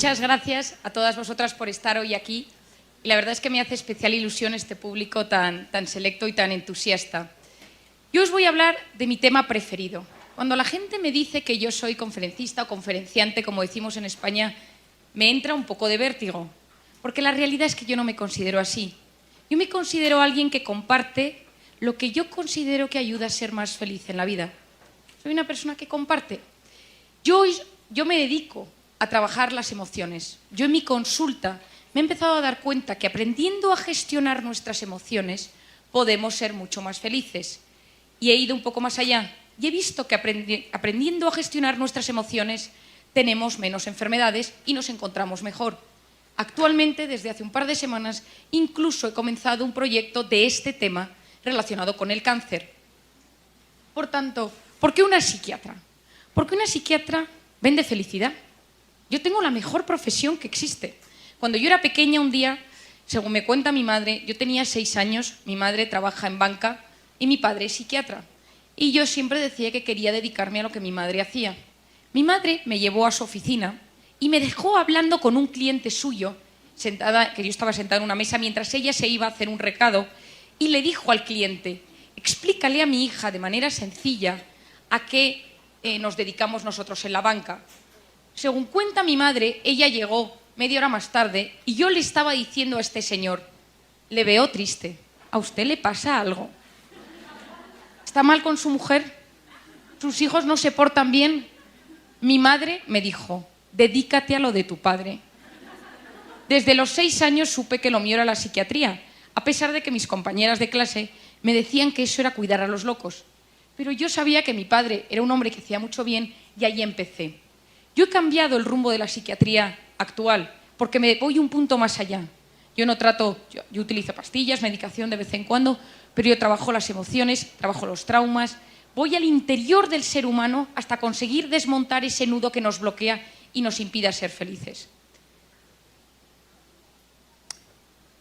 Muchas gracias a todas vosotras por estar hoy aquí. Y la verdad es que me hace especial ilusión este público tan selecto y tan entusiasta. Yo os voy a hablar de mi tema preferido. Cuando la gente me dice que yo soy conferencista o conferenciante, como decimos en España, me entra un poco de vértigo. Porque la realidad es que yo no me considero así. Yo me considero alguien que comparte lo que yo considero que ayuda a ser más feliz en la vida. Soy una persona que comparte. Yo me dedico a trabajar las emociones. Yo en mi consulta me he empezado a dar cuenta que aprendiendo a gestionar nuestras emociones podemos ser mucho más felices. Y he ido un poco más allá y he visto que aprendiendo a gestionar nuestras emociones tenemos menos enfermedades y nos encontramos mejor. Actualmente, desde hace un par de semanas, incluso he comenzado un proyecto de este tema relacionado con el cáncer. Por tanto, ¿por qué una psiquiatra? Porque una psiquiatra vende felicidad. Yo tengo la mejor profesión que existe. Cuando yo era pequeña, un día, según me cuenta mi madre, yo tenía 6 años, mi madre trabaja en banca y mi padre es psiquiatra. Y yo siempre decía que quería dedicarme a lo que mi madre hacía. Mi madre me llevó a su oficina y me dejó hablando con un cliente suyo, que yo estaba sentada en una mesa mientras ella se iba a hacer un recado, y le dijo al cliente: explícale a mi hija de manera sencilla a qué nos dedicamos nosotros en la banca. Según cuenta mi madre, ella llegó media hora más tarde y yo le estaba diciendo a este señor: le veo triste, ¿a usted le pasa algo? ¿Está mal con su mujer? ¿Sus hijos no se portan bien? Mi madre me dijo: dedícate a lo de tu padre. Desde los 6 años supe que lo mío era la psiquiatría, a pesar de que mis compañeras de clase me decían que eso era cuidar a los locos. Pero yo sabía que mi padre era un hombre que hacía mucho bien y ahí empecé. Yo he cambiado el rumbo de la psiquiatría actual porque me voy un punto más allá. Yo utilizo pastillas, medicación de vez en cuando, pero yo trabajo las emociones, trabajo los traumas, voy al interior del ser humano hasta conseguir desmontar ese nudo que nos bloquea y nos impide ser felices.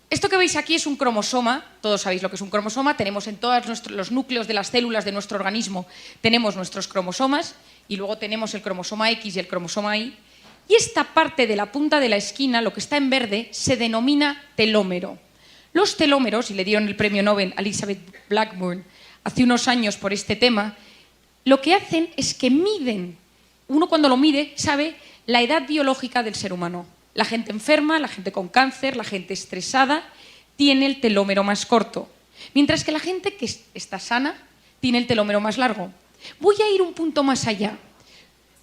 Esto que veis aquí es un cromosoma, todos sabéis lo que es un cromosoma, tenemos en todos los núcleos de las células de nuestro organismo, tenemos nuestros cromosomas y luego tenemos el cromosoma X y el cromosoma Y. Y esta parte de la punta de la esquina, lo que está en verde, se denomina telómero. Los telómeros, y le dieron el premio Nobel a Elizabeth Blackburn hace unos años por este tema, lo que hacen es que miden, uno cuando lo mide sabe la edad biológica del ser humano. La gente enferma, la gente con cáncer, la gente estresada, tiene el telómero más corto, mientras que la gente que está sana tiene el telómero más largo. Voy a ir un punto más allá.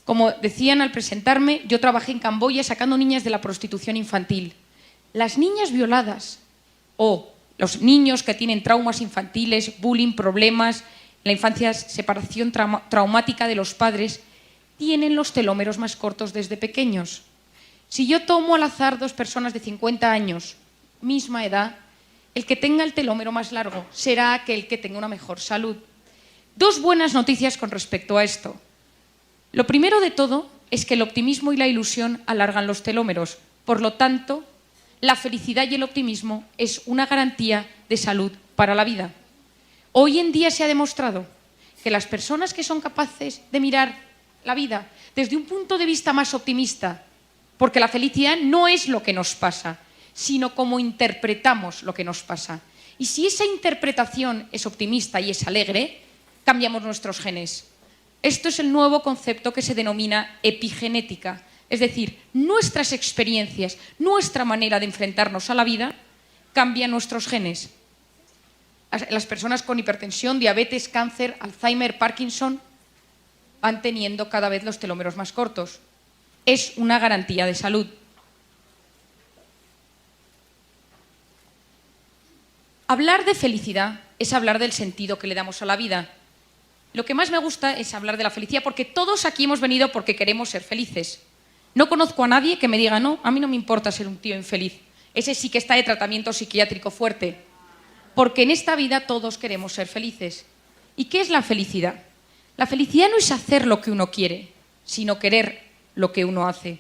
Como decían al presentarme, yo trabajé en Camboya sacando niñas de la prostitución infantil. Las niñas violadas o los niños que tienen traumas infantiles, bullying, problemas, en la infancia separación traumática de los padres, tienen los telómeros más cortos desde pequeños. Si yo tomo al azar 2 personas de 50 años, misma edad, el que tenga el telómero más largo será aquel que tenga una mejor salud. 2 buenas noticias con respecto a esto. Lo primero de todo es que el optimismo y la ilusión alargan los telómeros. Por lo tanto, la felicidad y el optimismo es una garantía de salud para la vida. Hoy en día se ha demostrado que las personas que son capaces de mirar la vida desde un punto de vista más optimista, porque la felicidad no es lo que nos pasa, sino cómo interpretamos lo que nos pasa. Y si esa interpretación es optimista y es alegre, cambiamos nuestros genes. Esto es el nuevo concepto que se denomina epigenética, es decir, nuestras experiencias, nuestra manera de enfrentarnos a la vida cambia nuestros genes. Las personas con hipertensión, diabetes, cáncer, Alzheimer, Parkinson van teniendo cada vez los telómeros más cortos. Es una garantía de salud. Hablar de felicidad es hablar del sentido que le damos a la vida. Lo que más me gusta es hablar de la felicidad porque todos aquí hemos venido porque queremos ser felices. No conozco a nadie que me diga: no, a mí no me importa ser un tío infeliz. Ese sí que está de tratamiento psiquiátrico fuerte. Porque en esta vida todos queremos ser felices. ¿Y qué es la felicidad? La felicidad no es hacer lo que uno quiere, sino querer lo que uno hace.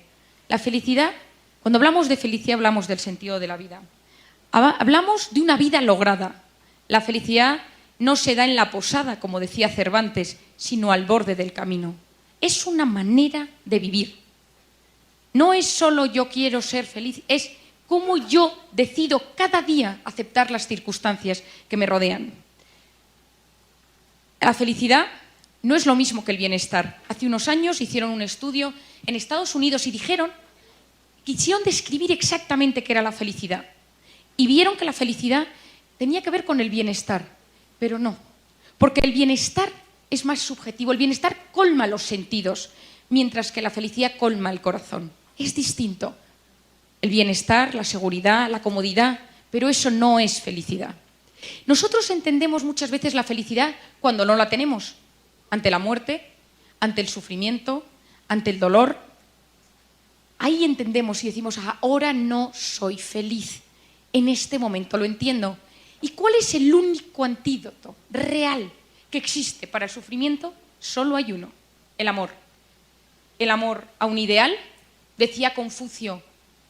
La felicidad, cuando hablamos de felicidad, hablamos del sentido de la vida. Hablamos de una vida lograda. La felicidad no se da en la posada, como decía Cervantes, sino al borde del camino. Es una manera de vivir. No es solo yo quiero ser feliz, es cómo yo decido cada día aceptar las circunstancias que me rodean. La felicidad no es lo mismo que el bienestar. Hace unos años hicieron un estudio en Estados Unidos y quisieron describir exactamente qué era la felicidad. Y vieron que la felicidad tenía que ver con el bienestar, pero no. Porque el bienestar es más subjetivo, el bienestar colma los sentidos, mientras que la felicidad colma el corazón. Es distinto. El bienestar, la seguridad, la comodidad, pero eso no es felicidad. Nosotros entendemos muchas veces la felicidad cuando no la tenemos, ante la muerte, ante el sufrimiento, ante el dolor. Ahí entendemos y decimos, ahora no soy feliz, en este momento lo entiendo. ¿Y cuál es el único antídoto real que existe para el sufrimiento? Solo hay uno, el amor. El amor a un ideal, decía Confucio,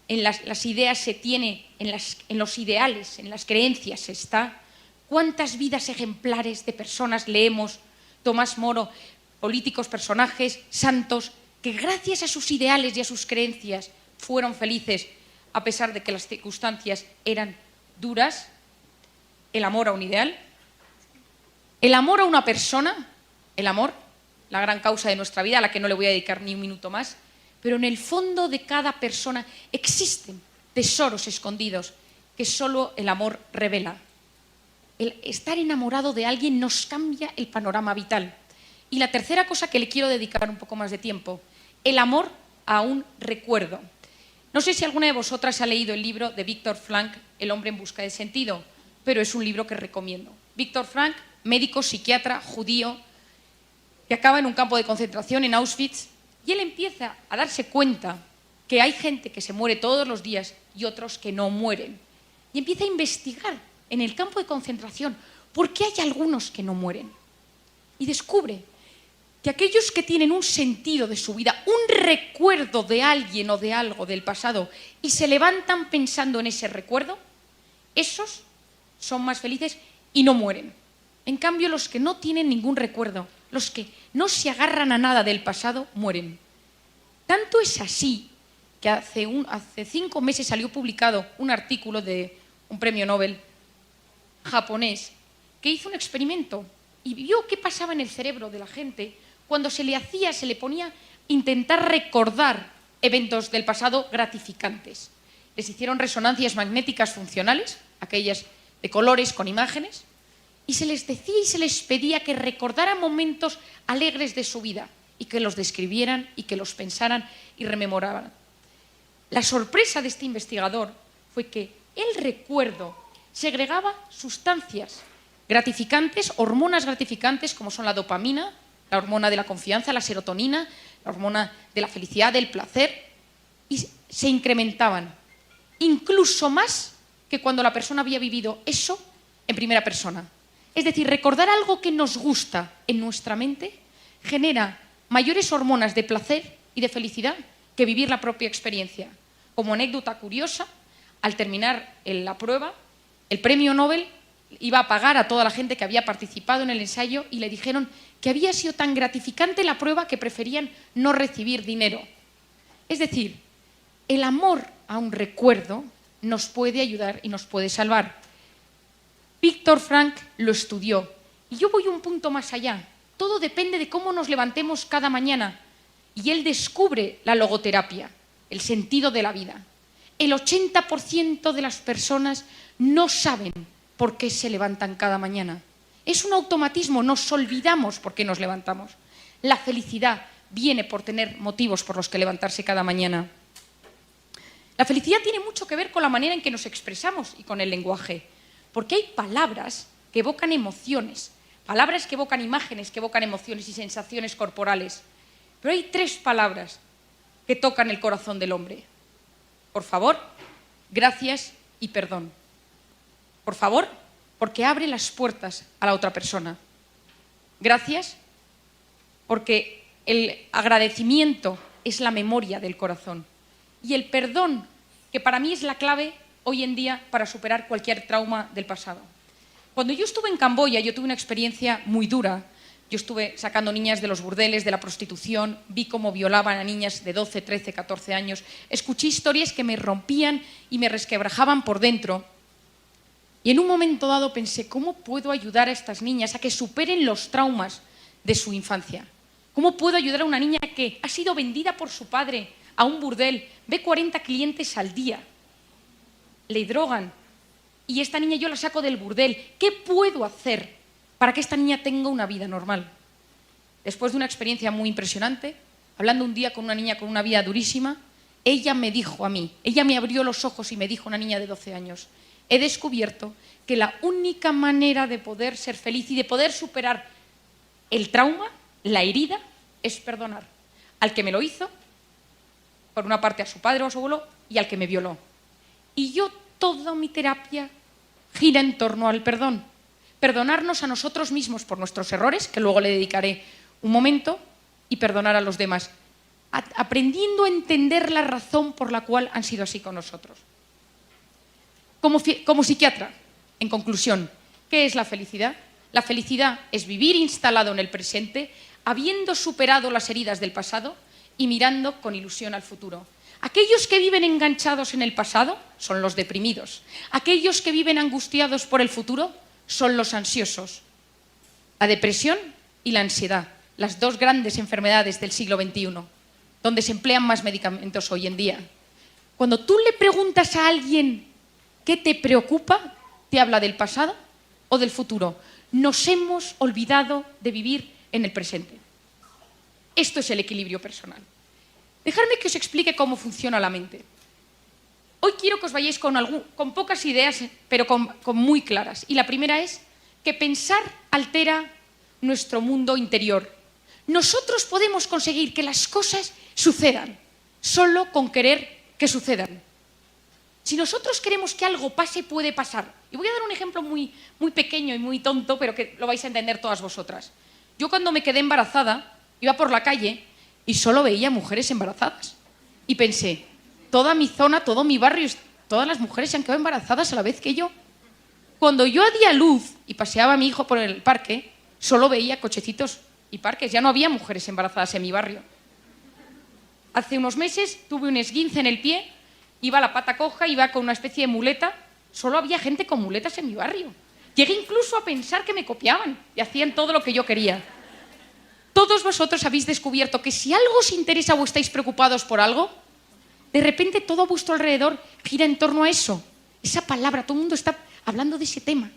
en las ideas se tiene, en los ideales, en las creencias se está. ¿Cuántas vidas ejemplares de personas leemos? Tomás Moro, políticos, personajes, santos, que gracias a sus ideales y a sus creencias fueron felices, a pesar de que las circunstancias eran duras. El amor a un ideal, el amor a una persona, el amor, la gran causa de nuestra vida, a la que no le voy a dedicar ni un minuto más, pero en el fondo de cada persona existen tesoros escondidos que solo el amor revela. El estar enamorado de alguien nos cambia el panorama vital. Y la tercera cosa que le quiero dedicar un poco más de tiempo, el amor a un recuerdo. No sé si alguna de vosotras ha leído el libro de Viktor Frankl, El hombre en busca de sentido, pero es un libro que recomiendo. Viktor Frankl, médico, psiquiatra, judío, que acaba en un campo de concentración en Auschwitz, y él empieza a darse cuenta que hay gente que se muere todos los días y otros que no mueren. Y empieza a investigar en el campo de concentración por qué hay algunos que no mueren. Y descubre que aquellos que tienen un sentido de su vida, un recuerdo de alguien o de algo del pasado, y se levantan pensando en ese recuerdo, esos son más felices y no mueren. En cambio, los que no tienen ningún recuerdo, los que no se agarran a nada del pasado, mueren. Tanto es así que hace 5 meses salió publicado un artículo de un premio Nobel japonés que hizo un experimento y vio qué pasaba en el cerebro de la gente cuando se le ponía a intentar recordar eventos del pasado gratificantes. Les hicieron resonancias magnéticas funcionales, aquellas de colores con imágenes, y se les decía y se les pedía que recordaran momentos alegres de su vida y que los describieran y que los pensaran y rememoraran. La sorpresa de este investigador fue que el recuerdo segregaba sustancias gratificantes, hormonas gratificantes como son la dopamina, la hormona de la confianza, la serotonina, la hormona de la felicidad, del placer, y se incrementaban incluso más que cuando la persona había vivido eso en primera persona. Es decir, recordar algo que nos gusta en nuestra mente genera mayores hormonas de placer y de felicidad que vivir la propia experiencia. Como anécdota curiosa, al terminar la prueba, el premio Nobel iba a pagar a toda la gente que había participado en el ensayo y le dijeron que había sido tan gratificante la prueba que preferían no recibir dinero. Es decir, el amor a un recuerdo nos puede ayudar y nos puede salvar. Viktor Frankl lo estudió y yo voy un punto más allá. Todo depende de cómo nos levantemos cada mañana y él descubre la logoterapia, el sentido de la vida. El 80% de las personas no saben por qué se levantan cada mañana. Es un automatismo, nos olvidamos por qué nos levantamos. La felicidad viene por tener motivos por los que levantarse cada mañana. La felicidad tiene mucho que ver con la manera en que nos expresamos y con el lenguaje, porque hay palabras que evocan emociones, palabras que evocan imágenes, que evocan emociones y sensaciones corporales. Pero hay 3 palabras que tocan el corazón del hombre. Por favor, gracias y perdón. Por favor, porque abre las puertas a la otra persona. Gracias, porque el agradecimiento es la memoria del corazón. Y el perdón, que para mí es la clave hoy en día para superar cualquier trauma del pasado. Cuando yo estuve en Camboya, yo tuve una experiencia muy dura, Yo estuve sacando niñas de los burdeles, de la prostitución, vi cómo violaban a niñas de 12, 13, 14 años. Escuché historias que me rompían y me resquebrajaban por dentro. Y en un momento dado pensé, ¿cómo puedo ayudar a estas niñas a que superen los traumas de su infancia? ¿Cómo puedo ayudar a una niña que ha sido vendida por su padre a un burdel, ve 40 clientes al día, le drogan y esta niña yo la saco del burdel? ¿Qué puedo hacer para que esta niña tenga una vida normal? Después de una experiencia muy impresionante, hablando un día con una niña con una vida durísima, ella me dijo a mí, ella me abrió los ojos y me dijo, una niña de 12 años, he descubierto que la única manera de poder ser feliz y de poder superar el trauma, la herida, es perdonar al que me lo hizo, por una parte a su padre o a su abuelo, y al que me violó. Y yo, toda mi terapia gira en torno al perdón. Perdonarnos a nosotros mismos por nuestros errores, que luego le dedicaré un momento, y perdonar a los demás, aprendiendo a entender la razón por la cual han sido así con nosotros. Como psiquiatra, en conclusión, ¿qué es la felicidad? La felicidad es vivir instalado en el presente, habiendo superado las heridas del pasado y mirando con ilusión al futuro. Aquellos que viven enganchados en el pasado son los deprimidos. Aquellos que viven angustiados por el futuro son los ansiosos. La depresión y la ansiedad, las dos grandes enfermedades del siglo XXI, donde se emplean más medicamentos hoy en día. Cuando tú le preguntas a alguien qué te preocupa, te habla del pasado o del futuro. Nos hemos olvidado de vivir en el presente. Esto es el equilibrio personal. Dejadme que os explique cómo funciona la mente. Hoy quiero que os vayáis con pocas ideas, pero con muy claras. Y la primera es que pensar altera nuestro mundo interior. Nosotros podemos conseguir que las cosas sucedan solo con querer que sucedan. Si nosotros queremos que algo pase, puede pasar. Y voy a dar un ejemplo muy pequeño y muy tonto, pero que lo vais a entender todas vosotras. Yo cuando me quedé embarazada, iba por la calle y solo veía mujeres embarazadas. Y pensé, toda mi zona, todo mi barrio, todas las mujeres se han quedado embarazadas a la vez que yo. Cuando yo di a luz y paseaba a mi hijo por el parque, solo veía cochecitos y parques. Ya no había mujeres embarazadas en mi barrio. Hace unos meses tuve un esguince en el pie, iba a la pata coja, iba con una especie de muleta. Solo había gente con muletas en mi barrio. Llegué incluso a pensar que me copiaban y hacían todo lo que yo quería. Todos vosotros habéis descubierto que si algo os interesa o estáis preocupados por algo, de repente todo a vuestro alrededor gira en torno a eso. Esa palabra, todo el mundo está hablando de ese tema.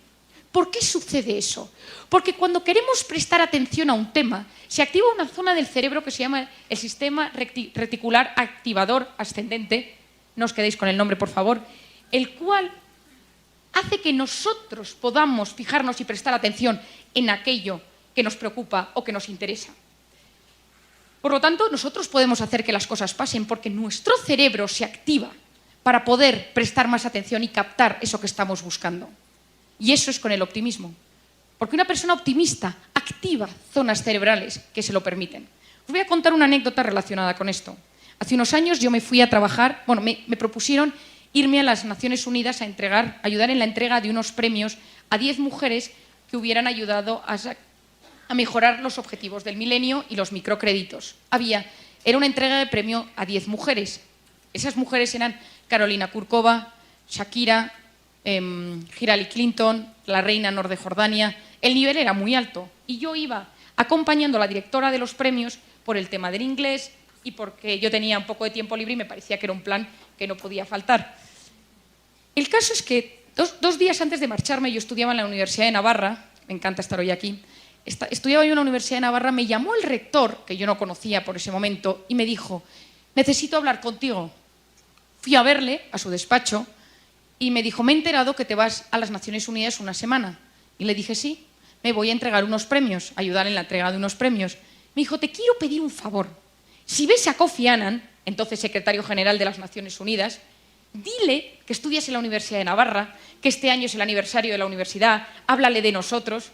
¿Por qué sucede eso? Porque cuando queremos prestar atención a un tema, se activa una zona del cerebro que se llama el sistema reticular activador ascendente, no os quedéis con el nombre, por favor, el cual hace que nosotros podamos fijarnos y prestar atención en aquello que nos preocupa o que nos interesa. Por lo tanto, nosotros podemos hacer que las cosas pasen porque nuestro cerebro se activa para poder prestar más atención y captar eso que estamos buscando. Y eso es con el optimismo. Porque una persona optimista activa zonas cerebrales que se lo permiten. Os voy a contar una anécdota relacionada con esto. Hace unos años yo me fui a trabajar, me propusieron irme a las Naciones Unidas a ayudar en la entrega de unos premios a 10 mujeres que hubieran ayudado a mejorar los objetivos del milenio y los microcréditos. Era una entrega de premio a 10 mujeres. Esas mujeres eran Carolina Kurkova, Shakira, Hillary Clinton, la reina Nor de Jordania. El nivel era muy alto y yo iba acompañando a la directora de los premios por el tema del inglés y porque yo tenía un poco de tiempo libre y me parecía que era un plan que no podía faltar. El caso es que dos días antes de marcharme, yo estudiaba en la Universidad de Navarra, me encanta estar hoy aquí, estudiaba yo en la Universidad de Navarra, me llamó el rector, que yo no conocía por ese momento, y me dijo, necesito hablar contigo. Fui a verle, a su despacho, y me dijo, me he enterado que te vas a las Naciones Unidas una semana. Y le dije, sí, me voy a entregar unos premios, ayudar en la entrega de unos premios. Me dijo, te quiero pedir un favor. Si ves a Kofi Annan, entonces secretario general de las Naciones Unidas, dile que estudias en la Universidad de Navarra, que este año es el aniversario de la universidad, háblale de nosotros.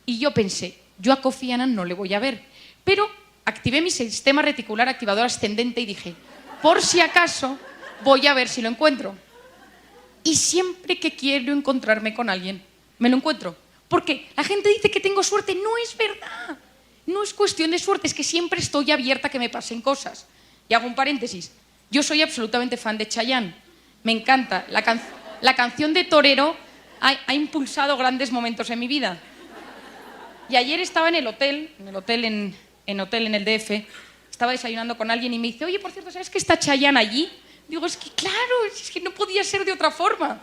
Y yo pensé, yo a Kofi Annan no le voy a ver. Pero activé mi sistema reticular activador ascendente y dije, por si acaso, voy a ver si lo encuentro. Y siempre que quiero encontrarme con alguien, me lo encuentro. Porque la gente dice que tengo suerte, no es verdad. No es cuestión de suerte, es que siempre estoy abierta a que me pasen cosas. Y hago un paréntesis. Yo soy absolutamente fan de Chayanne. Me encanta. La canción de Torero ha impulsado grandes momentos en mi vida. Y ayer estaba en el hotel en el DF, estaba desayunando con alguien y me dice, oye, por cierto, ¿sabes que está Chayanne allí? Digo, es que claro, es que no podía ser de otra forma.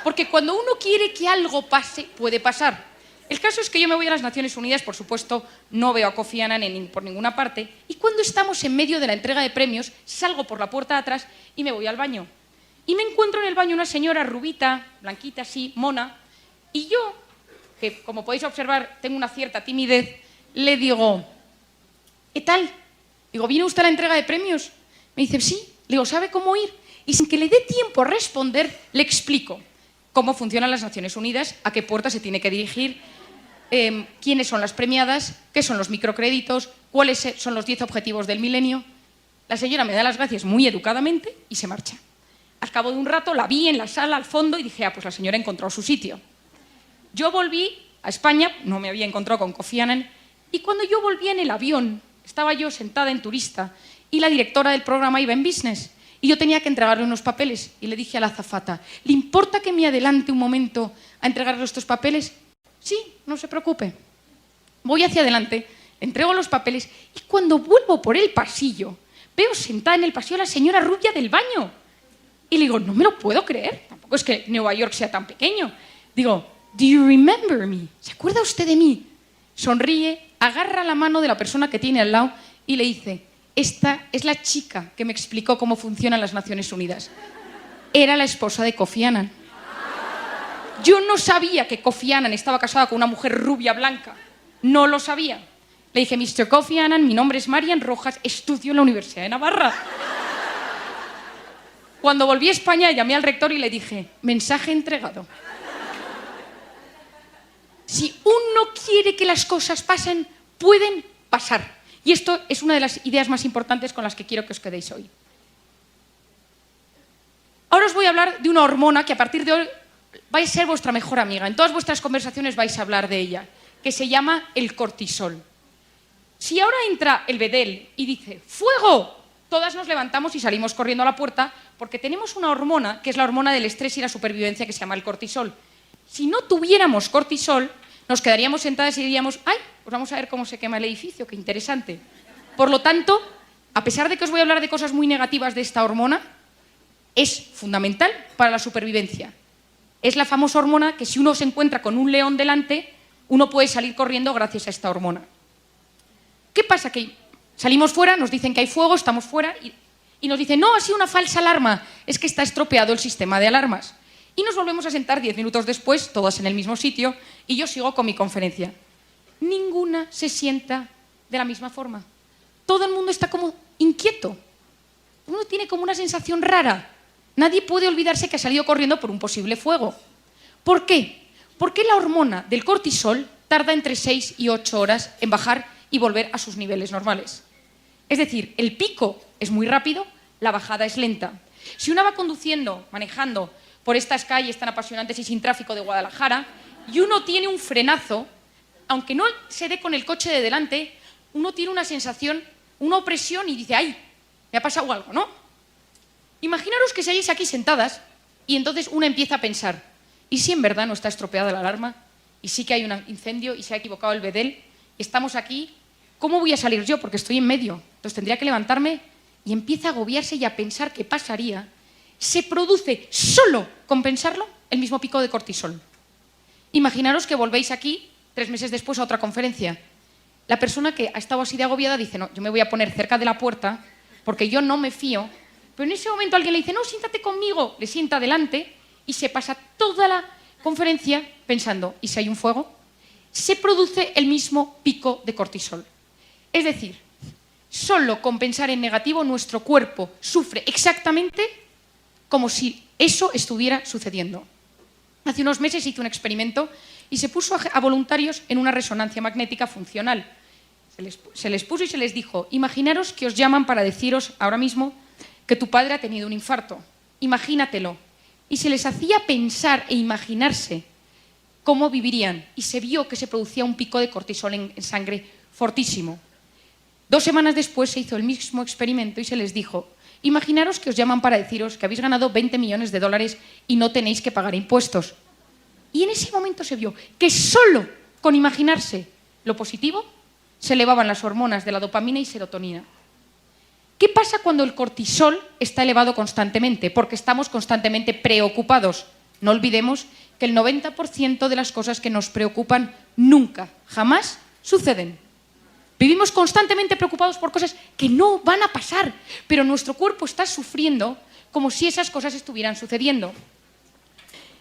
Porque cuando uno quiere que algo pase, puede pasar. El caso es que yo me voy a las Naciones Unidas, por supuesto, no veo a Kofi Annan por ninguna parte, y cuando estamos en medio de la entrega de premios, salgo por la puerta de atrás y me voy al baño. Y me encuentro en el baño una señora rubita, blanquita así, mona, y yo, que como podéis observar tengo una cierta timidez, le digo, ¿qué tal? Digo, ¿viene usted a la entrega de premios? Me dice, sí. Le digo, ¿sabe cómo ir? Y sin que le dé tiempo a responder, le explico cómo funcionan las Naciones Unidas, a qué puerta se tiene que dirigir, quiénes son las premiadas, qué son los microcréditos, cuáles son los 10 objetivos del milenio. La señora me da las gracias muy educadamente y se marcha. Al cabo de un rato la vi en la sala al fondo y dije, pues la señora ha encontrado su sitio. Yo volví a España, no me había encontrado con Kofi Annan, y cuando yo volví en el avión, estaba yo sentada en turista y la directora del programa iba en business y yo tenía que entregarle unos papeles y le dije a la azafata, ¿le importa que me adelante un momento a entregarle estos papeles? Sí, no se preocupe. Voy hacia adelante, le entrego los papeles y cuando vuelvo por el pasillo, veo sentada en el pasillo a la señora rubia del baño. Y le digo, no me lo puedo creer, tampoco es que Nueva York sea tan pequeño. Digo, ¿do you remember me? ¿Se acuerda usted de mí? Sonríe, agarra la mano de la persona que tiene al lado y le dice, esta es la chica que me explicó cómo funcionan las Naciones Unidas. Era la esposa de Kofi Annan. Yo no sabía que Kofi Annan estaba casada con una mujer rubia blanca. No lo sabía. Le dije, Mr. Kofi Annan, mi nombre es Marian Rojas, estudio en la Universidad de Navarra. Cuando volví a España, llamé al rector y le dije, mensaje entregado. Si uno quiere que las cosas pasen, pueden pasar. Y esto es una de las ideas más importantes con las que quiero que os quedéis hoy. Ahora os voy a hablar de una hormona que a partir de hoy va a ser vuestra mejor amiga. En todas vuestras conversaciones vais a hablar de ella, que se llama el cortisol. Si ahora entra el bedel y dice ¡fuego!, todas nos levantamos y salimos corriendo a la puerta porque tenemos una hormona que es la hormona del estrés y la supervivencia que se llama el cortisol. Si no tuviéramos cortisol, nos quedaríamos sentadas y diríamos ¡ay! Pues vamos a ver cómo se quema el edificio, qué interesante. Por lo tanto, a pesar de que os voy a hablar de cosas muy negativas de esta hormona, es fundamental para la supervivencia. Es la famosa hormona que si uno se encuentra con un león delante, uno puede salir corriendo gracias a esta hormona. ¿Qué pasa? Que salimos fuera, nos dicen que hay fuego, estamos fuera y nos dicen no, ha sido una falsa alarma, es que está estropeado el sistema de alarmas. Y nos volvemos a sentar 10 minutos después, todas en el mismo sitio, y yo sigo con mi conferencia. Ninguna se sienta de la misma forma. Todo el mundo está como inquieto. Uno tiene como una sensación rara. Nadie puede olvidarse que ha salido corriendo por un posible fuego. ¿Por qué? Porque la hormona del cortisol tarda entre 6 y 8 horas en bajar y volver a sus niveles normales. Es decir, el pico es muy rápido, la bajada es lenta. Si uno va conduciendo, manejando por estas calles tan apasionantes y sin tráfico de Guadalajara, y uno tiene un frenazo, aunque no se dé con el coche de delante, uno tiene una sensación, una opresión y dice, ¡ay! Me ha pasado algo, ¿no? Imaginaros que seáis aquí sentadas y entonces uno empieza a pensar, ¿y si en verdad no está estropeada la alarma? ¿Y sí que hay un incendio y se ha equivocado el bedel? Estamos aquí, ¿cómo voy a salir yo? Porque estoy en medio. Entonces tendría que levantarme y empieza a agobiarse y a pensar qué pasaría. Se produce solo con pensarlo el mismo pico de cortisol. Imaginaros que volvéis aquí 3 meses después a otra conferencia. La persona que ha estado así de agobiada dice, no, yo me voy a poner cerca de la puerta porque yo no me fío. Pero en ese momento alguien le dice, no, siéntate conmigo. Le sienta delante y se pasa toda la conferencia pensando, ¿y si hay un fuego? Se produce el mismo pico de cortisol. Es decir, solo con pensar en negativo nuestro cuerpo sufre exactamente como si eso estuviera sucediendo. Hace unos meses hice un experimento y se puso a voluntarios en una resonancia magnética funcional. Se les puso y se les dijo, imaginaros que os llaman para deciros ahora mismo que tu padre ha tenido un infarto. Imagínatelo. Y se les hacía pensar e imaginarse cómo vivirían. Y se vio que se producía un pico de cortisol en sangre fortísimo. 2 semanas después se hizo el mismo experimento y se les dijo: imaginaros que os llaman para deciros que habéis ganado 20 millones de dólares y no tenéis que pagar impuestos. Y en ese momento se vio que solo con imaginarse lo positivo se elevaban las hormonas de la dopamina y serotonina. ¿Qué pasa cuando el cortisol está elevado constantemente? Porque estamos constantemente preocupados. No olvidemos que el 90% de las cosas que nos preocupan nunca, jamás suceden. Vivimos constantemente preocupados por cosas que no van a pasar, pero nuestro cuerpo está sufriendo como si esas cosas estuvieran sucediendo.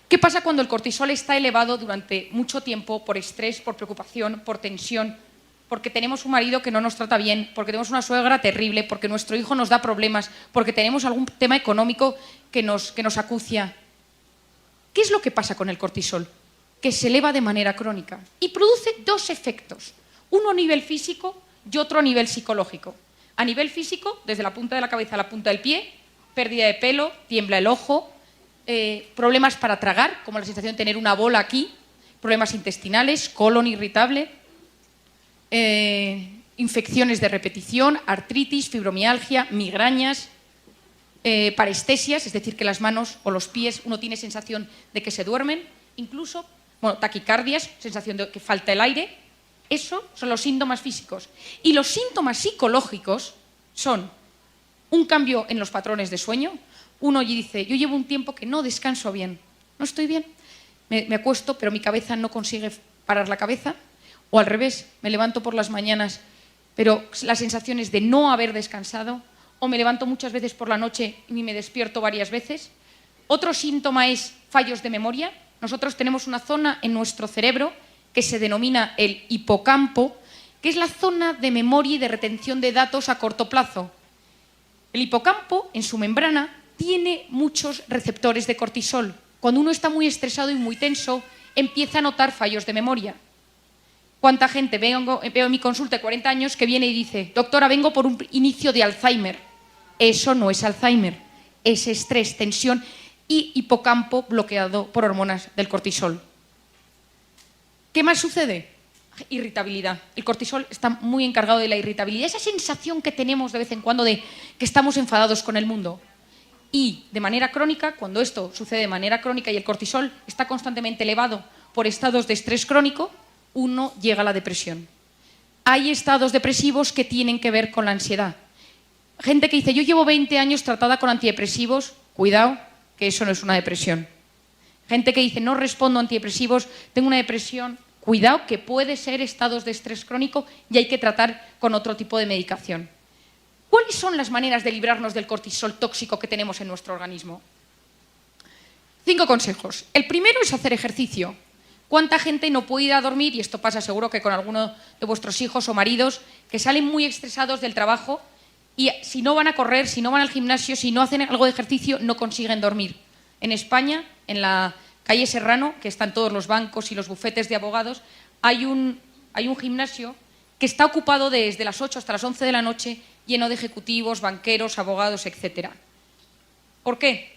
¿Qué pasa cuando el cortisol está elevado durante mucho tiempo por estrés, por preocupación, por tensión, porque tenemos un marido que no nos trata bien, porque tenemos una suegra terrible, porque nuestro hijo nos da problemas, porque tenemos algún tema económico que nos acucia? ¿Qué es lo que pasa con el cortisol? Que se eleva de manera crónica y produce 2 efectos. Uno a nivel físico y otro a nivel psicológico. A nivel físico, desde la punta de la cabeza a la punta del pie, pérdida de pelo, tiembla el ojo, problemas para tragar, como la sensación de tener una bola aquí, problemas intestinales, colon irritable, infecciones de repetición, artritis, fibromialgia, migrañas, parestesias, es decir, que las manos o los pies uno tiene sensación de que se duermen, incluso taquicardias, sensación de que falta el aire. Eso son los síntomas físicos. Y los síntomas psicológicos son un cambio en los patrones de sueño. Uno dice: yo llevo un tiempo que no descanso bien, no estoy bien, me acuesto pero mi cabeza no consigue parar la cabeza. O al revés, me levanto por las mañanas pero la sensación es de no haber descansado. O me levanto muchas veces por la noche y me despierto varias veces. Otro síntoma es fallos de memoria. Nosotros tenemos una zona en nuestro cerebro que se denomina el hipocampo, que es la zona de memoria y de retención de datos a corto plazo. El hipocampo, en su membrana, tiene muchos receptores de cortisol. Cuando uno está muy estresado y muy tenso, empieza a notar fallos de memoria. ¿Cuánta gente veo en mi consulta de 40 años que viene y dice: doctora, vengo por un inicio de Alzheimer? Eso no es Alzheimer, es estrés, tensión y hipocampo bloqueado por hormonas del cortisol. ¿Qué más sucede? Irritabilidad. El cortisol está muy encargado de la irritabilidad, esa sensación que tenemos de vez en cuando de que estamos enfadados con el mundo. Y de manera crónica, cuando esto sucede de manera crónica y el cortisol está constantemente elevado por estados de estrés crónico, uno llega a la depresión. Hay estados depresivos que tienen que ver con la ansiedad. Gente que dice: yo llevo 20 años tratada con antidepresivos, cuidado, que eso no es una depresión. Gente que dice: no respondo a antidepresivos, tengo una depresión, cuidado, que puede ser estados de estrés crónico y hay que tratar con otro tipo de medicación. ¿Cuáles son las maneras de librarnos del cortisol tóxico que tenemos en nuestro organismo? 5 consejos. El primero es hacer ejercicio. ¿Cuánta gente no puede ir a dormir? Y esto pasa seguro que con alguno de vuestros hijos o maridos, que salen muy estresados del trabajo y si no van a correr, si no van al gimnasio, si no hacen algo de ejercicio, no consiguen dormir. En España, en la calle Serrano, que están todos los bancos y los bufetes de abogados, hay un gimnasio que está ocupado desde las 8 hasta las 11 de la noche, lleno de ejecutivos, banqueros, abogados, etc. ¿Por qué?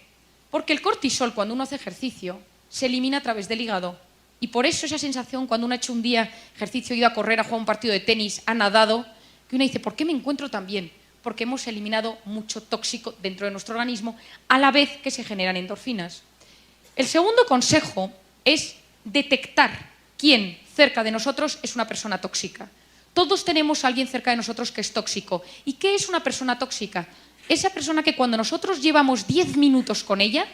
Porque el cortisol, cuando uno hace ejercicio, se elimina a través del hígado. Y por eso esa sensación, cuando uno ha hecho un día ejercicio, ha ido a correr, ha jugado un partido de tenis, ha nadado, que uno dice: ¿por qué me encuentro tan bien? Porque hemos eliminado mucho tóxico dentro de nuestro organismo a la vez que se generan endorfinas. El segundo consejo es detectar quién cerca de nosotros es una persona tóxica. Todos tenemos a alguien cerca de nosotros que es tóxico. ¿Y qué es una persona tóxica? Esa persona que cuando nosotros llevamos 10 minutos con ella,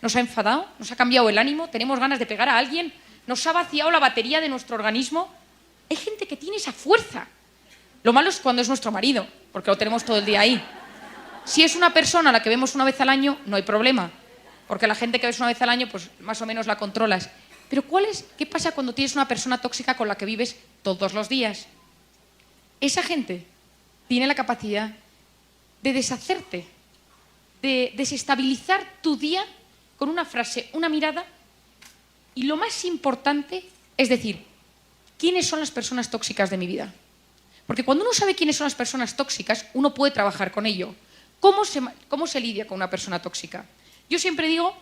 nos ha enfadado, nos ha cambiado el ánimo, tenemos ganas de pegar a alguien, nos ha vaciado la batería de nuestro organismo. Hay gente que tiene esa fuerza. Lo malo es cuando es nuestro marido, porque lo tenemos todo el día ahí. Si es una persona a la que vemos una vez al año, no hay problema, porque la gente que ves una vez al año, pues más o menos la controlas. Pero ¿qué pasa cuando tienes una persona tóxica con la que vives todos los días? Esa gente tiene la capacidad de deshacerte, de desestabilizar tu día con una frase, una mirada. Y lo más importante es decir: ¿quiénes son las personas tóxicas de mi vida? Porque cuando uno sabe quiénes son las personas tóxicas, uno puede trabajar con ello. ¿Cómo se lidia con una persona tóxica? Yo siempre digo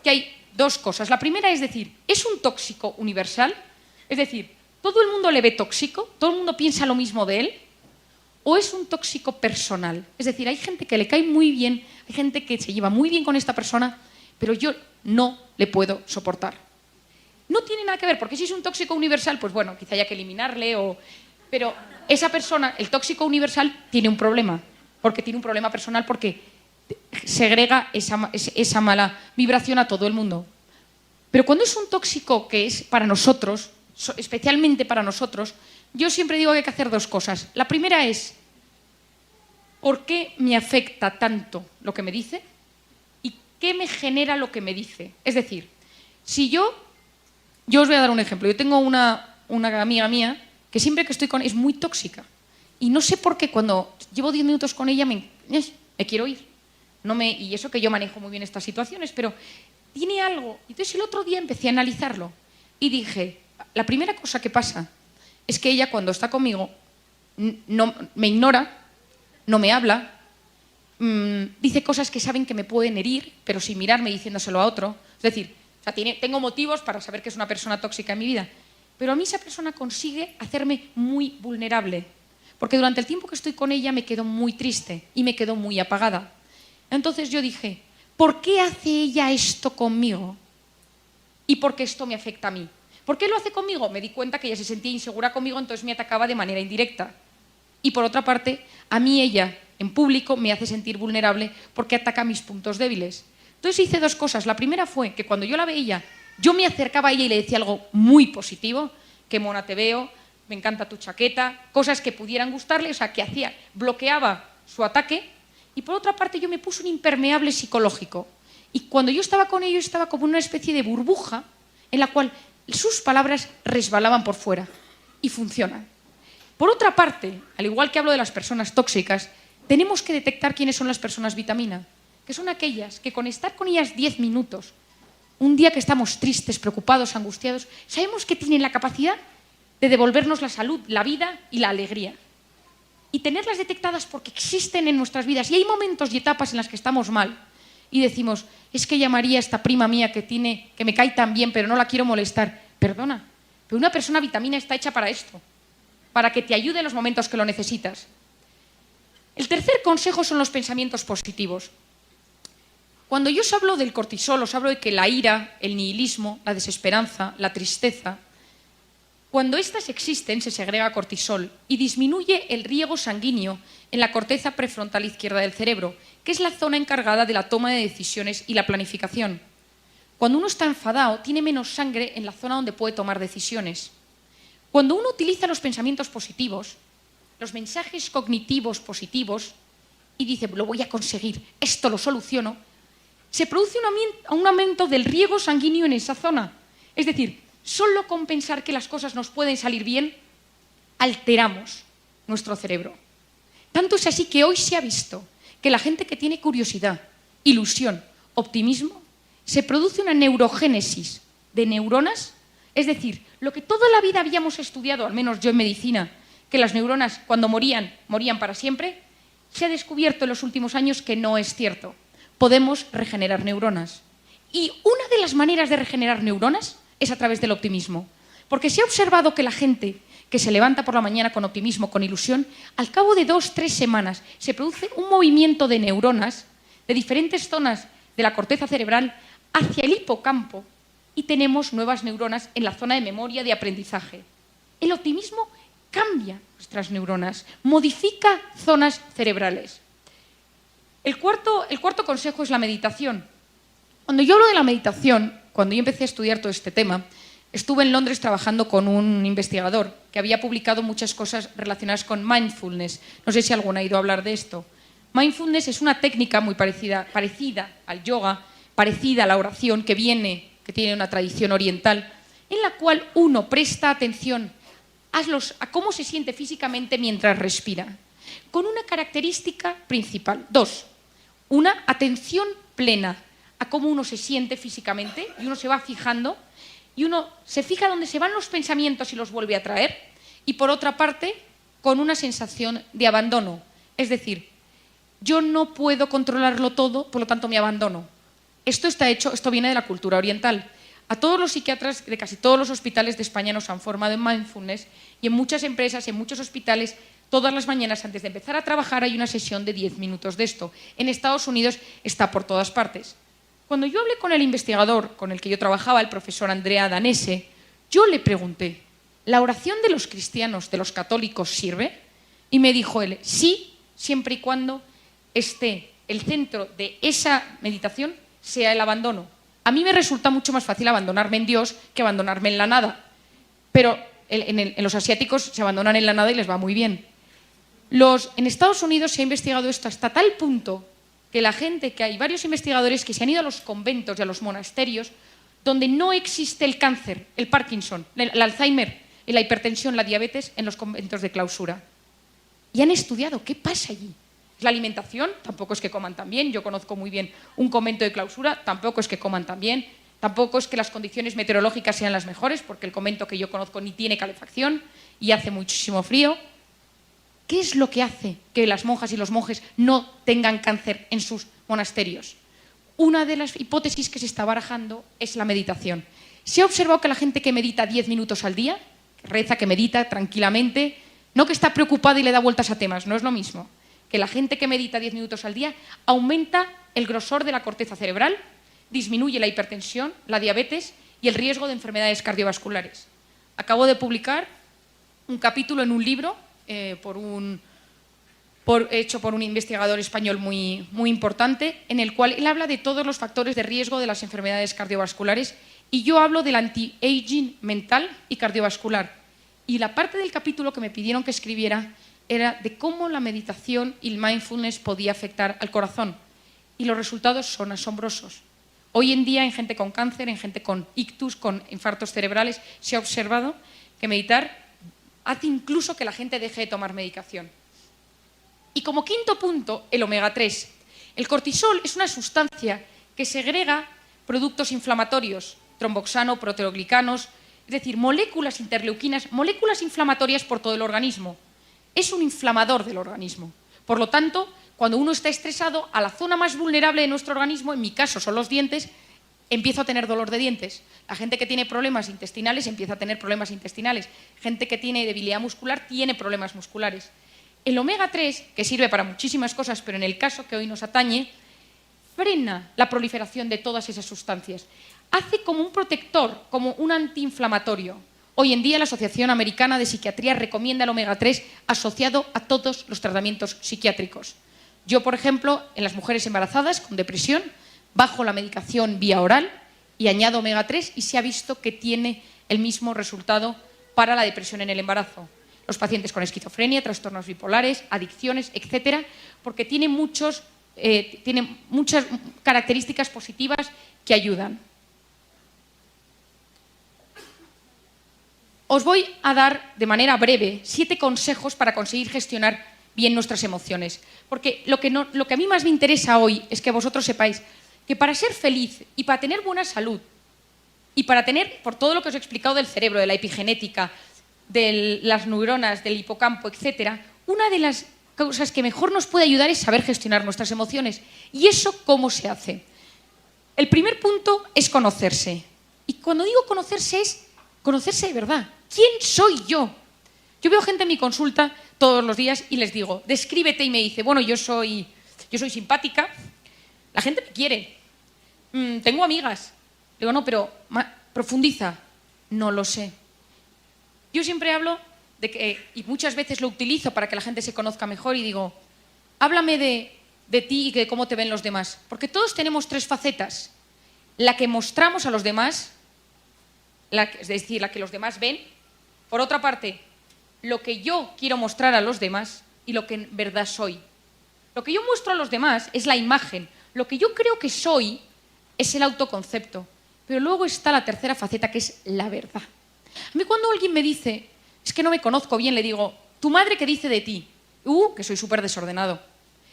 que hay dos cosas. La primera es decir, ¿es un tóxico universal? Es decir, ¿todo el mundo le ve tóxico? ¿Todo el mundo piensa lo mismo de él? ¿O es un tóxico personal? Es decir, hay gente que le cae muy bien, hay gente que se lleva muy bien con esta persona, pero yo no le puedo soportar. No tiene nada que ver, porque si es un tóxico universal, pues bueno, quizá haya que eliminarle, pero esa persona, el tóxico universal, tiene un problema, porque tiene un problema personal, porque segrega esa mala vibración a todo el mundo. Pero cuando es un tóxico que es para nosotros, especialmente para nosotros, yo siempre digo que hay que hacer dos cosas. La primera es, ¿por qué me afecta tanto lo que me dice? ¿Y qué me genera lo que me dice? Es decir, si yo os voy a dar un ejemplo. Yo tengo una amiga mía que siempre que estoy con ella es muy tóxica. Y no sé por qué cuando llevo 10 minutos con ella me quiero ir. Y eso que yo manejo muy bien estas situaciones, pero tiene algo. Entonces el otro día empecé a analizarlo y dije, la primera cosa que pasa es que ella cuando está conmigo no, me ignora, no me habla, dice cosas que saben que me pueden herir, pero sin mirarme diciéndoselo a otro. Es decir, tengo motivos para saber que es una persona tóxica en mi vida, pero a mí esa persona consigue hacerme muy vulnerable, porque durante el tiempo que estoy con ella me quedo muy triste y me quedo muy apagada. Entonces yo dije, ¿por qué hace ella esto conmigo? ¿Y por qué esto me afecta a mí? ¿Por qué lo hace conmigo? Me di cuenta que ella se sentía insegura conmigo, entonces me atacaba de manera indirecta. Y por otra parte, a mí ella, en público, me hace sentir vulnerable porque ataca mis puntos débiles. Entonces hice dos cosas. La primera fue que cuando yo la veía, yo me acercaba a ella y le decía algo muy positivo, qué mona te veo, me encanta tu chaqueta, cosas que pudieran gustarle, o sea, que hacía, bloqueaba su ataque. Y por otra parte, yo me puse un impermeable psicológico. Y cuando yo estaba con ellos, estaba como una especie de burbuja en la cual sus palabras resbalaban por fuera. Y funcionan. Por otra parte, al igual que hablo de las personas tóxicas, tenemos que detectar quiénes son las personas vitamina, que son aquellas que con estar con ellas 10 minutos, un día que estamos tristes, preocupados, angustiados, sabemos que tienen la capacidad de devolvernos la salud, la vida y la alegría. Y tenerlas detectadas porque existen en nuestras vidas. Y hay momentos y etapas en las que estamos mal y decimos, es que llamaría a esta prima mía que me cae tan bien, pero no la quiero molestar. Perdona, pero una persona vitamina está hecha para esto, para que te ayude en los momentos que lo necesitas. El tercer consejo son los pensamientos positivos. Cuando yo os hablo del cortisol, os hablo de que la ira, el nihilismo, la desesperanza, la tristeza, cuando estas existen se segrega cortisol y disminuye el riego sanguíneo en la corteza prefrontal izquierda del cerebro, que es la zona encargada de la toma de decisiones y la planificación. Cuando uno está enfadado, tiene menos sangre en la zona donde puede tomar decisiones. Cuando uno utiliza los pensamientos positivos, los mensajes cognitivos positivos, y dice, lo voy a conseguir, esto lo soluciono, se produce un aumento del riego sanguíneo en esa zona. Es decir, solo con pensar que las cosas nos pueden salir bien, alteramos nuestro cerebro. Tanto es así que hoy se ha visto que la gente que tiene curiosidad, ilusión, optimismo, se produce una neurogénesis de neuronas, es decir, lo que toda la vida habíamos estudiado, al menos yo en medicina, que las neuronas cuando morían para siempre, se ha descubierto en los últimos años que no es cierto. Podemos regenerar neuronas. Y una de las maneras de regenerar neuronas es a través del optimismo. Porque se ha observado que la gente que se levanta por la mañana con optimismo, con ilusión, al cabo de 2-3 semanas se produce un movimiento de neuronas de diferentes zonas de la corteza cerebral hacia el hipocampo y tenemos nuevas neuronas en la zona de memoria de aprendizaje. El optimismo cambia nuestras neuronas, modifica zonas cerebrales. El cuarto consejo es la meditación. Cuando yo hablo de la meditación, cuando yo empecé a estudiar todo este tema, estuve en Londres trabajando con un investigador que había publicado muchas cosas relacionadas con mindfulness. No sé si alguno ha ido a hablar de esto. Mindfulness es una técnica muy parecida al yoga, parecida a la oración, que tiene una tradición oriental, en la cual uno presta atención a cómo se siente físicamente mientras respira, con una característica principal. 2, una atención plena a cómo uno se siente físicamente y uno se va fijando y uno se fija dónde se van los pensamientos y los vuelve a traer. Y por otra parte, con una sensación de abandono. Es decir, yo no puedo controlarlo todo, por lo tanto me abandono. Esto viene de la cultura oriental. A todos los psiquiatras de casi todos los hospitales de España nos han formado en mindfulness y en muchas empresas, en muchos hospitales, todas las mañanas antes de empezar a trabajar hay una sesión de 10 minutos de esto. En Estados Unidos está por todas partes. Cuando yo hablé con el investigador con el que yo trabajaba, el profesor Andrea Danese, yo le pregunté, ¿la oración de los cristianos, de los católicos, sirve? Y me dijo él, sí, siempre y cuando esté el centro de esa meditación sea el abandono. A mí me resulta mucho más fácil abandonarme en Dios que abandonarme en la nada. Pero en los asiáticos se abandonan en la nada y les va muy bien. En Estados Unidos se ha investigado esto hasta tal punto que hay varios investigadores que se han ido a los conventos y a los monasterios donde no existe el cáncer, el Parkinson, el Alzheimer, la hipertensión, la diabetes en los conventos de clausura. Y han estudiado qué pasa allí. La alimentación, tampoco es que coman tan bien. Yo conozco muy bien un convento de clausura, tampoco es que coman tan bien. Tampoco es que las condiciones meteorológicas sean las mejores, porque el convento que yo conozco ni tiene calefacción y hace muchísimo frío. ¿Qué es lo que hace que las monjas y los monjes no tengan cáncer en sus monasterios? Una de las hipótesis que se está barajando es la meditación. Se ha observado que la gente que medita 10 minutos al día, que reza, que medita tranquilamente, no que está preocupada y le da vueltas a temas, no es lo mismo. Que la gente que medita 10 minutos al día aumenta el grosor de la corteza cerebral, disminuye la hipertensión, la diabetes y el riesgo de enfermedades cardiovasculares. Acabo de publicar un capítulo en un libro hecho por un investigador español muy importante, en el cual él habla de todos los factores de riesgo de las enfermedades cardiovasculares y yo hablo del anti-aging mental y cardiovascular. Y la parte del capítulo que me pidieron que escribiera era de cómo la meditación y el mindfulness podía afectar al corazón. Y los resultados son asombrosos. Hoy en día en gente con cáncer, en gente con ictus, con infartos cerebrales, se ha observado que meditar hace incluso que la gente deje de tomar medicación. Y como quinto punto, el omega 3. El cortisol es una sustancia que segrega productos inflamatorios, tromboxano, proteoglicanos, es decir, moléculas interleuquinas, moléculas inflamatorias por todo el organismo. Es un inflamador del organismo. Por lo tanto, cuando uno está estresado, a la zona más vulnerable de nuestro organismo, en mi caso son los dientes, empiezo a tener dolor de dientes. La gente que tiene problemas intestinales empieza a tener problemas intestinales. Gente que tiene debilidad muscular tiene problemas musculares. El omega 3, que sirve para muchísimas cosas, pero en el caso que hoy nos atañe, frena la proliferación de todas esas sustancias. Hace como un protector, como un antiinflamatorio. Hoy en día la Asociación Americana de Psiquiatría recomienda el omega 3 asociado a todos los tratamientos psiquiátricos. Yo, por ejemplo, en las mujeres embarazadas con depresión, bajo la medicación vía oral y añado omega 3 y se ha visto que tiene el mismo resultado para la depresión en el embarazo. Los pacientes con esquizofrenia, trastornos bipolares, adicciones, etcétera, porque tiene muchas características positivas que ayudan. Os voy a dar de manera breve 7 consejos para conseguir gestionar bien nuestras emociones. Porque lo que a mí más me interesa hoy es que vosotros sepáis que para ser feliz y para tener buena salud y para tener, por todo lo que os he explicado del cerebro, de la epigenética, de las neuronas, del hipocampo, etcétera, una de las cosas que mejor nos puede ayudar es saber gestionar nuestras emociones. ¿Y eso cómo se hace? El primer punto es conocerse. Y cuando digo conocerse es conocerse de verdad. ¿Quién soy yo? Yo veo gente en mi consulta todos los días y les digo, descríbete, y me dice, bueno, yo soy simpática, la gente me quiere, tengo amigas. Digo, no, pero profundiza. No lo sé. Yo siempre hablo de que, y muchas veces lo utilizo para que la gente se conozca mejor, y digo, háblame de ti y de cómo te ven los demás. Porque todos tenemos 3 facetas. La que mostramos a los demás, es decir, la que los demás ven. Por otra parte, lo que yo quiero mostrar a los demás y lo que en verdad soy. Lo que yo muestro a los demás es la imagen. Lo que yo creo que soy es el autoconcepto. Pero luego está la tercera faceta, que es la verdad. A mí cuando alguien me dice, es que no me conozco bien, le digo, ¿tu madre qué dice de ti? Que soy súper desordenado.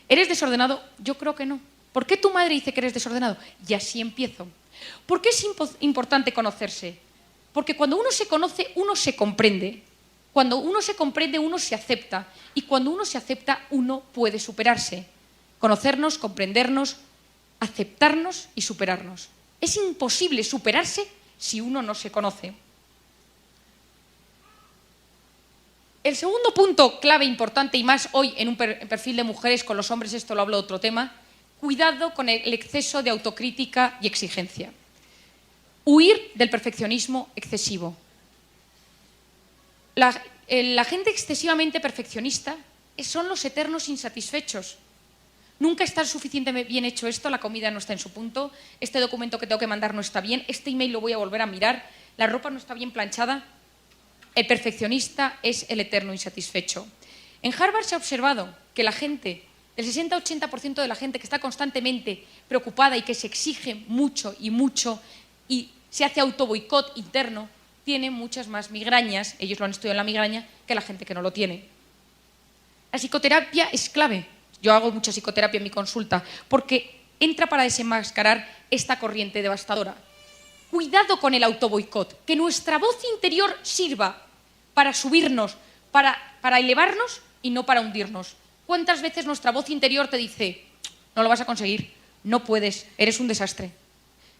¿Eres desordenado? Yo creo que no. ¿Por qué tu madre dice que eres desordenado? Y así empiezo. ¿Por qué es importante conocerse? Porque cuando uno se conoce, uno se comprende. Cuando uno se comprende, uno se acepta. Y cuando uno se acepta, uno puede superarse. Conocernos, comprendernos, aceptarnos y superarnos. Es imposible superarse si uno no se conoce. El segundo punto clave, importante, y más hoy en un perfil de mujeres, con los hombres esto lo hablo de otro tema, cuidado con el exceso de autocrítica y exigencia. Huir del perfeccionismo excesivo. La gente excesivamente perfeccionista son los eternos insatisfechos. Nunca está suficientemente bien hecho esto, la comida no está en su punto, este documento que tengo que mandar no está bien, este email lo voy a volver a mirar, la ropa no está bien planchada. El perfeccionista es el eterno insatisfecho. En Harvard se ha observado que la gente, el 60-80% de la gente que está constantemente preocupada y que se exige mucho y se hace autoboicot interno, tiene muchas más migrañas, ellos lo han estudiado en la migraña, que la gente que no lo tiene. La psicoterapia es clave. Yo hago mucha psicoterapia en mi consulta porque entra para desenmascarar esta corriente devastadora. Cuidado con el autoboicot, que nuestra voz interior sirva para subirnos, para elevarnos y no para hundirnos. ¿Cuántas veces nuestra voz interior te dice, no lo vas a conseguir, no puedes, eres un desastre,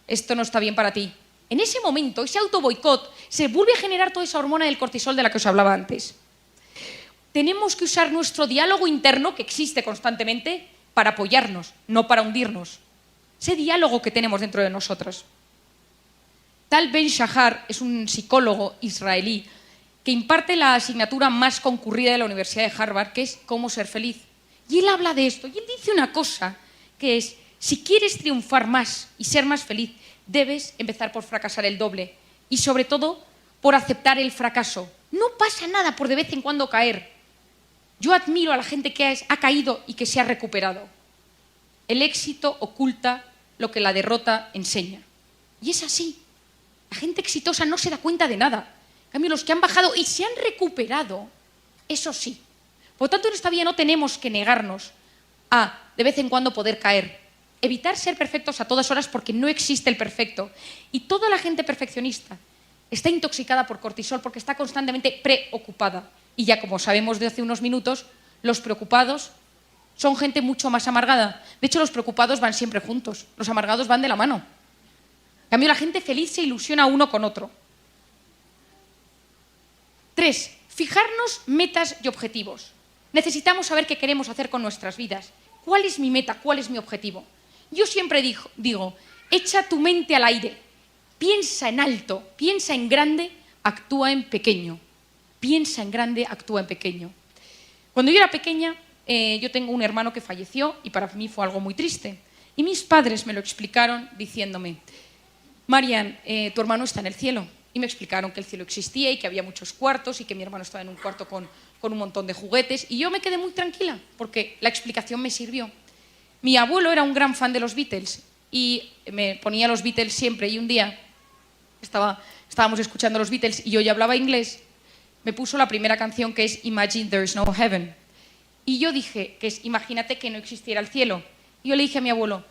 esto no está bien para ti? En ese momento, ese autoboicot, se vuelve a generar toda esa hormona del cortisol de la que os hablaba antes. Tenemos que usar nuestro diálogo interno, que existe constantemente, para apoyarnos, no para hundirnos. Ese diálogo que tenemos dentro de nosotros. Tal Ben Shahar es un psicólogo israelí que imparte la asignatura más concurrida de la Universidad de Harvard, que es Cómo ser feliz. Y él habla de esto, y él dice una cosa, que es, si quieres triunfar más y ser más feliz, debes empezar por fracasar el doble. Y sobre todo, por aceptar el fracaso. No pasa nada por de vez en cuando caer. Yo admiro a la gente que ha caído y que se ha recuperado. El éxito oculta lo que la derrota enseña. Y es así. La gente exitosa no se da cuenta de nada. En cambio, los que han bajado y se han recuperado, eso sí. Por lo tanto, en esta vida no tenemos que negarnos a, de vez en cuando, poder caer. Evitar ser perfectos a todas horas porque no existe el perfecto. Y toda la gente perfeccionista está intoxicada por cortisol porque está constantemente preocupada. Y ya como sabemos de hace unos minutos, los preocupados son gente mucho más amargada. De hecho, los preocupados van siempre juntos, los amargados van de la mano. En cambio, la gente feliz se ilusiona uno con otro. 3. Fijarnos metas y objetivos. Necesitamos saber qué queremos hacer con nuestras vidas. ¿Cuál es mi meta? ¿Cuál es mi objetivo? Yo siempre digo, echa tu mente al aire, piensa en alto, piensa en grande, actúa en pequeño. Piensa en grande, actúa en pequeño. Cuando yo era pequeña, yo tengo un hermano que falleció y para mí fue algo muy triste. Y mis padres me lo explicaron diciéndome, Marian, tu hermano está en el cielo. Y me explicaron que el cielo existía y que había muchos cuartos y que mi hermano estaba en un cuarto con un montón de juguetes. Y yo me quedé muy tranquila porque la explicación me sirvió. Mi abuelo era un gran fan de los Beatles y me ponía los Beatles siempre. Y un día estábamos escuchando los Beatles y yo ya hablaba inglés. Me puso la primera canción, que es Imagine There's No Heaven. Y yo dije, que es imagínate que no existiera el cielo. Y yo le dije a mi abuelo,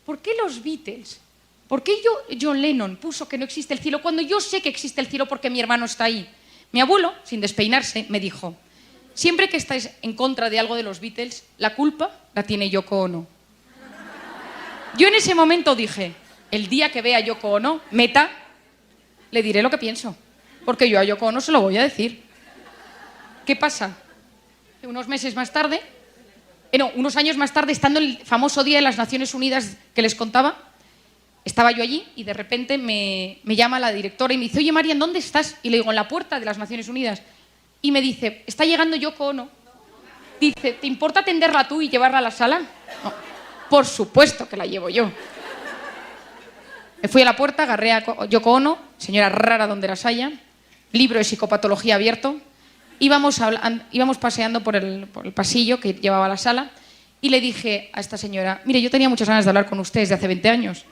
¿por qué los Beatles? ¿Por qué John Lennon puso que no existe el cielo cuando yo sé que existe el cielo porque mi hermano está ahí? Mi abuelo, sin despeinarse, me dijo, siempre que estáis en contra de algo de los Beatles, la culpa la tiene Yoko Ono. Yo en ese momento dije, el día que vea a Yoko Ono, meta, le diré lo que pienso. Porque yo a Yoko Ono se lo voy a decir. ¿Qué pasa? Que unos meses más tarde, unos años más tarde, estando el famoso Día de las Naciones Unidas que les contaba, estaba yo allí y de repente me llama la directora y me dice, oye, Marian, ¿dónde estás? Y le digo, en la puerta de las Naciones Unidas. Y me dice, está llegando Yoko Ono. Dice, ¿te importa atenderla tú y llevarla a la sala? No, por supuesto que la llevo yo. Me fui a la puerta, agarré a Yoko Ono, señora rara donde las haya, libro de psicopatología abierto, íbamos paseando por el pasillo que llevaba a la sala y le dije a esta señora, mire, yo tenía muchas ganas de hablar con usted desde hace 20 años,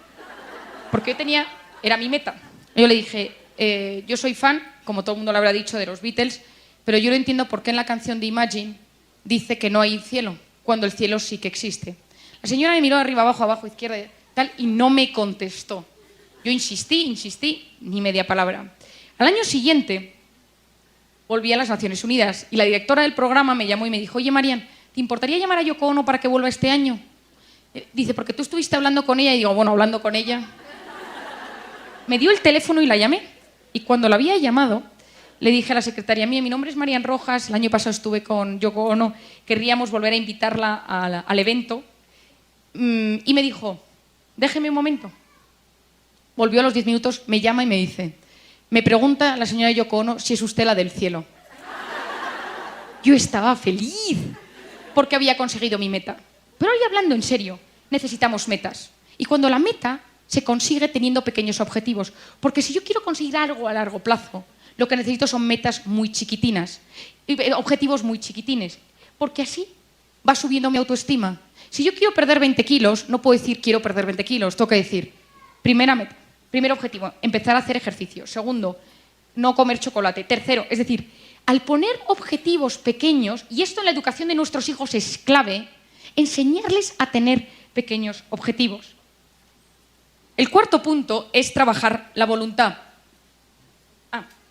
porque era mi meta. Yo le dije, yo soy fan, como todo el mundo lo habrá dicho, de los Beatles, pero yo no entiendo por qué en la canción de Imagine dice que no hay cielo, cuando el cielo sí que existe. La señora me miró de arriba, abajo, izquierda, tal, y no me contestó. Yo insistí, ni media palabra. Al año siguiente volví a las Naciones Unidas y la directora del programa me llamó y me dijo, oye, Marian, ¿te importaría llamar a Yoko Ono para que vuelva este año? Dice, porque tú estuviste hablando con ella. Y digo, bueno, hablando con ella. Me dio el teléfono y la llamé. Y cuando la había llamado, le dije a la secretaria, mía, mi nombre es Marian Rojas, el año pasado estuve con Yoko Ono, querríamos volver a invitarla al evento. Y me dijo, déjeme un momento. Volvió a los 10 minutos, me llama y me dice, me pregunta la señora Yoko Ono si es usted la del cielo. Yo estaba feliz porque había conseguido mi meta. Pero hoy, hablando en serio, necesitamos metas. Y cuando la meta se consigue teniendo pequeños objetivos. Porque si yo quiero conseguir algo a largo plazo, lo que necesito son metas muy chiquitinas, objetivos muy chiquitines. Porque así va subiendo mi autoestima. Si yo quiero perder 20 kilos, no puedo decir quiero perder 20 kilos. Tengo que decir, primera meta, primer objetivo, empezar a hacer ejercicio. Segundo, no comer chocolate. Tercero, es decir, al poner objetivos pequeños, y esto en la educación de nuestros hijos es clave, enseñarles a tener pequeños objetivos. El cuarto punto es trabajar la voluntad.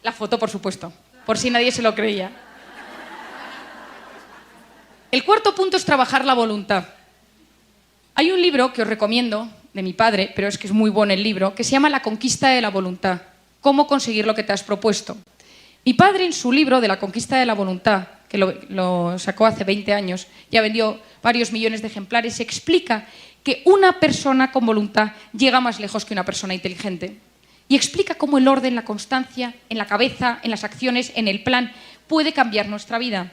La foto, por supuesto, por si nadie se lo creía. El cuarto punto es trabajar la voluntad. Hay un libro que os recomiendo, de mi padre, pero es que es muy bueno el libro, que se llama La conquista de la voluntad. Cómo conseguir lo que te has propuesto. Mi padre, en su libro de La conquista de la voluntad, que lo sacó hace 20 años, ya vendió varios millones de ejemplares, explica que una persona con voluntad llega más lejos que una persona inteligente. Y explica cómo el orden, la constancia, en la cabeza, en las acciones, en el plan, puede cambiar nuestra vida.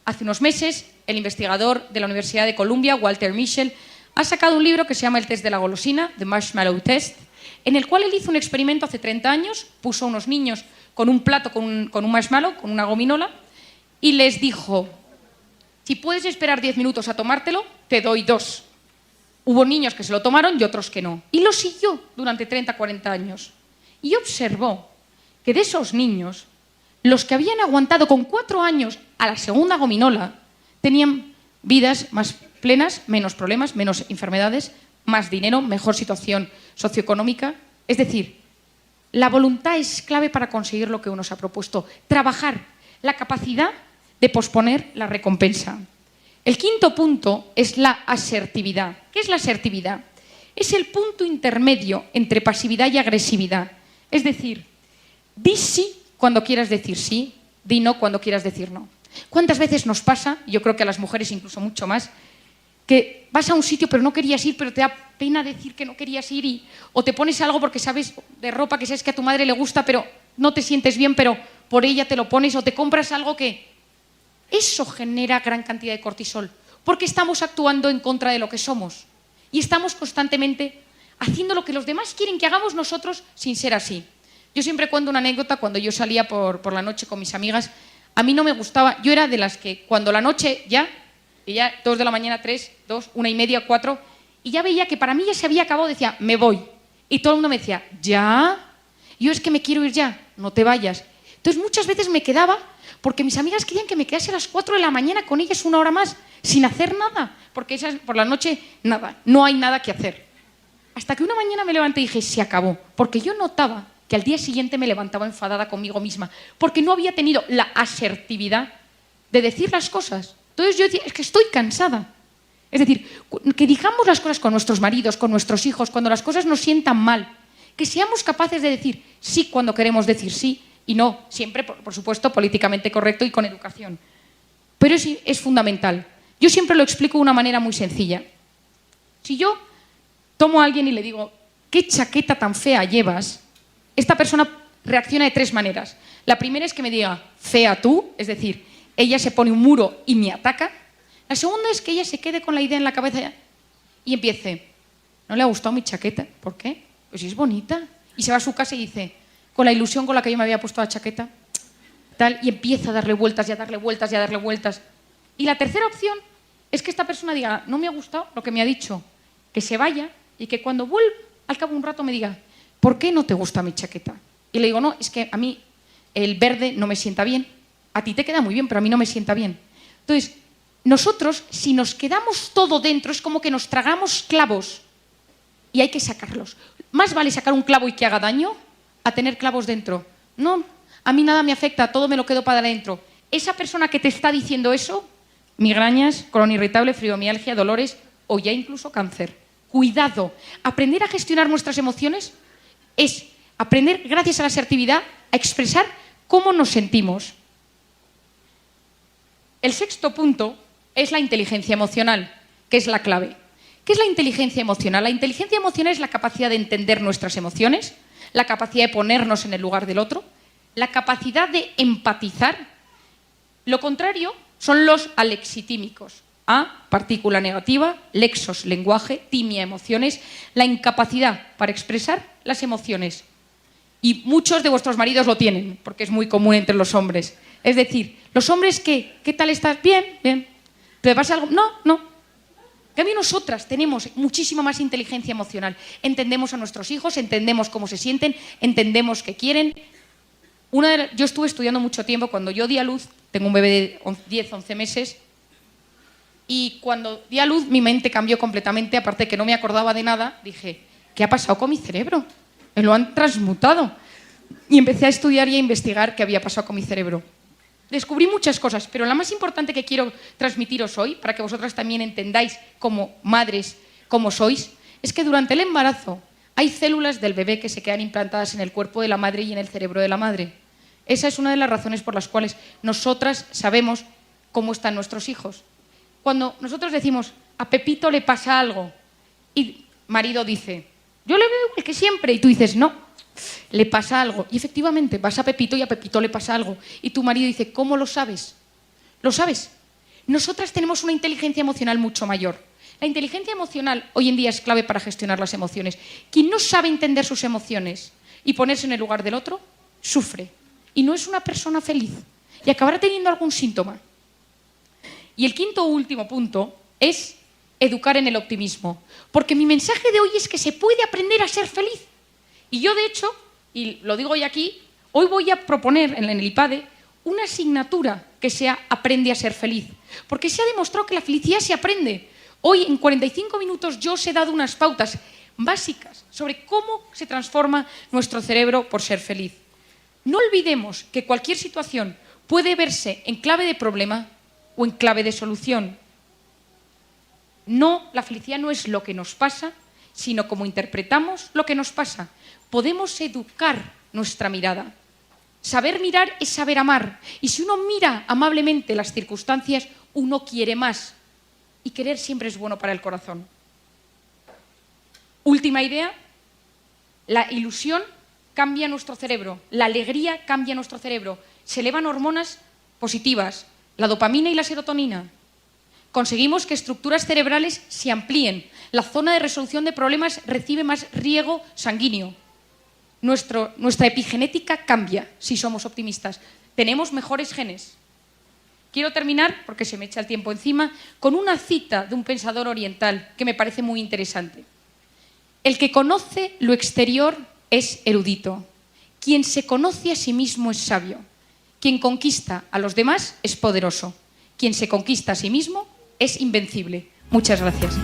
Hace unos meses, el investigador de la Universidad de Columbia, Walter Mischel, ha sacado un libro que se llama El test de la golosina, The Marshmallow Test, en el cual él hizo un experimento hace 30 años, puso a unos niños con un plato con un marshmallow, con una gominola, y les dijo, si puedes esperar 10 minutos a tomártelo, te doy 2. Hubo niños que se lo tomaron y otros que no. Y lo siguió durante 30, 40 años. Y observó que de esos niños, los que habían aguantado con 4 años a la segunda gominola, tenían vidas más plenas, menos problemas, menos enfermedades, más dinero, mejor situación socioeconómica. Es decir, la voluntad es clave para conseguir lo que uno se ha propuesto. Trabajar la capacidad de posponer la recompensa. El quinto punto es la asertividad. ¿Qué es la asertividad? Es el punto intermedio entre pasividad y agresividad. Es decir, di sí cuando quieras decir sí, di no cuando quieras decir no. ¿Cuántas veces nos pasa, yo creo que a las mujeres incluso mucho más, que vas a un sitio pero no querías ir, pero te da pena decir que no querías ir, o te pones algo porque sabes de ropa que sabes que a tu madre le gusta, pero no te sientes bien, pero por ella te lo pones, o te compras algo que... Eso genera gran cantidad de cortisol, porque estamos actuando en contra de lo que somos y estamos constantemente haciendo lo que los demás quieren que hagamos nosotros sin ser así. Yo siempre cuento una anécdota. Cuando yo salía por la noche con mis amigas, a mí no me gustaba, yo era de las que cuando la noche ya 2 de la mañana, 3, 2, 1:30, 4, y ya veía que para mí ya se había acabado, decía, me voy. Y todo el mundo me decía, ¿ya? Yo es que me quiero ir ya, no te vayas. Entonces muchas veces me quedaba porque mis amigas querían que me quedase a las 4 de la mañana con ellas 1 hora más, sin hacer nada, porque por la noche nada, no hay nada que hacer. Hasta que una mañana me levanté y dije, se acabó, porque yo notaba que al día siguiente me levantaba enfadada conmigo misma, porque no había tenido la asertividad de decir las cosas. Entonces yo decía, es que estoy cansada. Es decir, que digamos las cosas con nuestros maridos, con nuestros hijos, cuando las cosas nos sientan mal, que seamos capaces de decir sí cuando queremos decir sí, y no, siempre, por supuesto, políticamente correcto y con educación. Pero es fundamental. Yo siempre lo explico de una manera muy sencilla. Si yo tomo a alguien y le digo, ¿qué chaqueta tan fea llevas?, esta persona reacciona de 3 maneras. La primera es que me diga, fea tú, es decir, ella se pone un muro y me ataca. La segunda es que ella se quede con la idea en la cabeza y empiece, ¿no le ha gustado mi chaqueta? ¿Por qué? Pues si es bonita. Y se va a su casa y dice, con la ilusión con la que yo me había puesto la chaqueta, tal, y empieza a darle vueltas y a darle vueltas y a darle vueltas. Y la tercera opción es que esta persona diga, no me ha gustado lo que me ha dicho, que se vaya y que cuando vuelva, al cabo de un rato me diga, ¿por qué no te gusta mi chaqueta? Y le digo, no, es que a mí el verde no me sienta bien. A ti te queda muy bien, pero a mí no me sienta bien. Entonces, nosotros, si nos quedamos todo dentro, es como que nos tragamos clavos y hay que sacarlos. Más vale sacar un clavo y que haga daño a tener clavos dentro. No, a mí nada me afecta, todo me lo quedo para adentro. Esa persona que te está diciendo eso, migrañas, colon irritable, fibromialgia, dolores o ya incluso cáncer. Cuidado. Aprender a gestionar nuestras emociones es aprender, gracias a la asertividad, a expresar cómo nos sentimos. El sexto punto es la inteligencia emocional, que es la clave. ¿Qué es la inteligencia emocional? La inteligencia emocional es la capacidad de entender nuestras emociones, la capacidad de ponernos en el lugar del otro, la capacidad de empatizar. Lo contrario son los alexitímicos. A, partícula negativa, lexos, lenguaje, timia, emociones, la incapacidad para expresar las emociones. Y muchos de vuestros maridos lo tienen, porque es muy común entre los hombres. Es decir, los hombres, ¿qué tal estás? Bien, bien. ¿Te pasa algo? No, no. En cambio, nosotras tenemos muchísima más inteligencia emocional. Entendemos a nuestros hijos, entendemos cómo se sienten, entendemos qué quieren. Yo estuve estudiando mucho tiempo. Cuando yo di a luz, tengo un bebé de 10, 11 meses, y cuando di a luz mi mente cambió completamente, aparte de que no me acordaba de nada, dije, ¿qué ha pasado con mi cerebro? Me lo han transmutado. Y empecé a estudiar y a investigar qué había pasado con mi cerebro. Descubrí muchas cosas, pero la más importante que quiero transmitiros hoy, para que vosotras también entendáis como madres cómo sois, es que durante el embarazo hay células del bebé que se quedan implantadas en el cuerpo de la madre y en el cerebro de la madre. Esa es una de las razones por las cuales nosotras sabemos cómo están nuestros hijos. Cuando nosotros decimos, a Pepito le pasa algo, y marido dice, yo le veo igual que siempre, y tú dices, no, le pasa algo. Y efectivamente, vas a Pepito y a Pepito le pasa algo. Y tu marido dice, ¿cómo lo sabes? ¿Lo sabes? Nosotras tenemos una inteligencia emocional mucho mayor. La inteligencia emocional hoy en día es clave para gestionar las emociones. Quien no sabe entender sus emociones y ponerse en el lugar del otro, sufre. Y no es una persona feliz. Y acabará teniendo algún síntoma. Y el quinto último punto es educar en el optimismo. Porque mi mensaje de hoy es que se puede aprender a ser feliz. Y yo, de hecho, y lo digo hoy aquí, hoy voy a proponer en el IPADE una asignatura que sea Aprende a ser feliz. Porque se ha demostrado que la felicidad se aprende. Hoy, en 45 minutos, yo os he dado unas pautas básicas sobre cómo se transforma nuestro cerebro por ser feliz. No olvidemos que cualquier situación puede verse en clave de problema o en clave de solución. No, la felicidad no es lo que nos pasa, sino cómo interpretamos lo que nos pasa. Podemos educar nuestra mirada. Saber mirar es saber amar. Y si uno mira amablemente las circunstancias, uno quiere más. Y querer siempre es bueno para el corazón. Última idea, la ilusión cambia nuestro cerebro, la alegría cambia nuestro cerebro. Se elevan hormonas positivas, la dopamina y la serotonina. Conseguimos que estructuras cerebrales se amplíen. La zona de resolución de problemas recibe más riego sanguíneo. Nuestra epigenética cambia si somos optimistas. Tenemos mejores genes. Quiero terminar, porque se me echa el tiempo encima, con una cita de un pensador oriental que me parece muy interesante. El que conoce lo exterior es erudito. Quien se conoce a sí mismo es sabio. Quien conquista a los demás es poderoso. Quien se conquista a sí mismo es invencible. Muchas gracias.